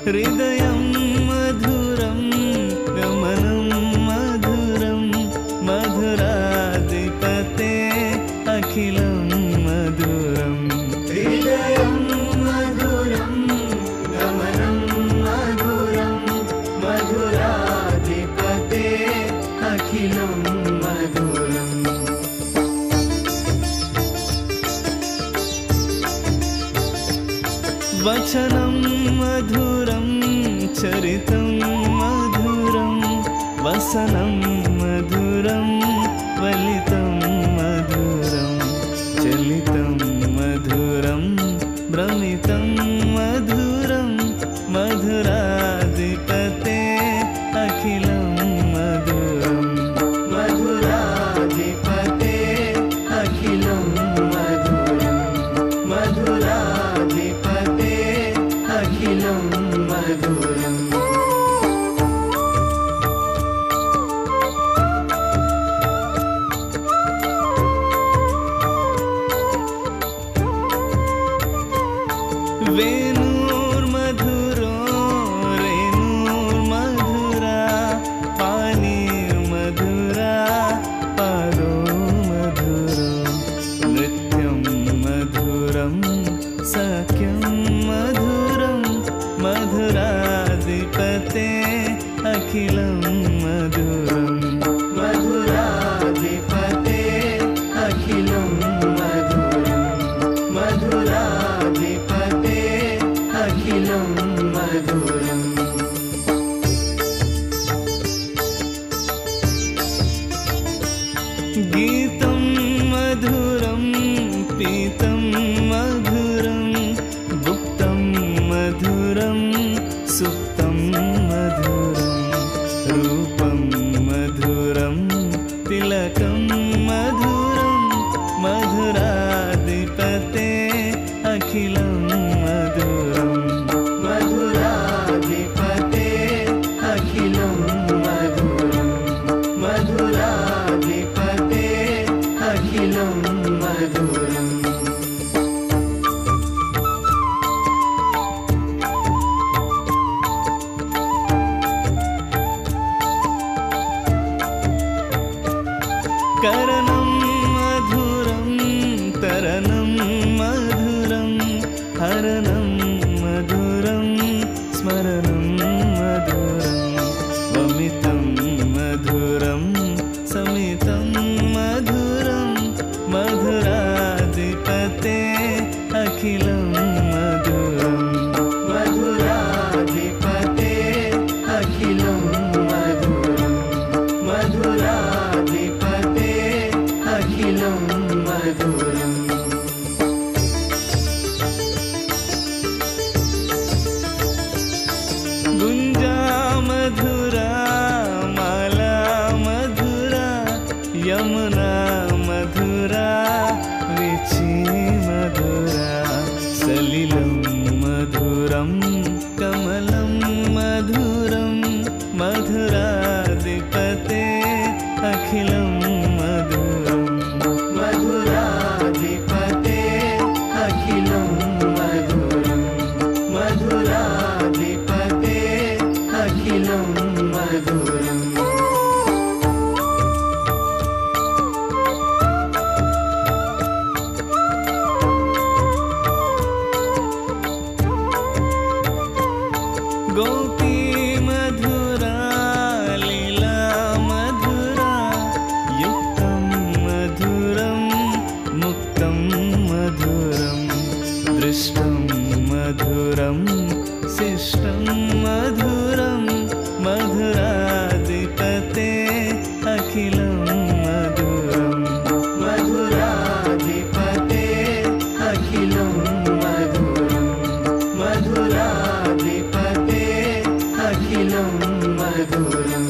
हृदयं मधुरं गमनं मधुरं मधुराधिपते अखिलं मधुरम् हृदयं मधुरं गमनं मधुरं मधुराधिपते अखिलं मधुरम् वचनं मधुरं चरितं मधुरं वसनं मधुरं वलितं मधुरं चलितं मधुरं भ्रमितं मधुरं मधुराधिपते अखिलं मधुरं मधुराधिपते अखिलं मधुरं मधुराधिपते अखिलं मधुरम् वेणुर्मधुरो रेणुर्मधुरा पाणिर्मधुरा पादो मधुरो नृत्यं मधुरं सख्यं मधुरं मधुराधिपते अखिलं मधुरं मधुराधिपते अखिलं मधुरं मधुराधिपते अखिलं मधुरम् गीतं मधुरं पीतं मधुरं भुक्तं मधुरं सुप्तं मधुरं रूपं मधुरं तिलकं मधुरं मधुराधिपते अखिलं मधुरं मधुराधिपते अखिलं मधुरं मधुराधिपते अखिलं मधुरम् करणं मधुरं तरणं मधुरं हरणं मधुरं स्मरणं मधुरं वमितं मधुरं समितं मधुरं मधुराधिपते अखिलं मधुरं मधुराधिपते अखिलं मधुरं मधुराधिपते अखिलं मधुरम् गुञ्जा मधुरा माला मधुरा यमुना मधुरा विची मधुरा सलिलं मधुरं कमलं मधुरं मधुराधिपते अखिलं मधुरं मधुराधिपते अखिलं मधुरं मधुराधिपते अखिलं मधुरम् गोपी मधुरा लीला मधुरा युक्तं मधुरं मुक्तं मधुरं दृष्टं मधुरं शिष्टं मधुरं मधुराधिपते अखिलं मधुरं मधुराधिपते अखिलं मधुरं मधुराधिपते अखिलं मधुरम्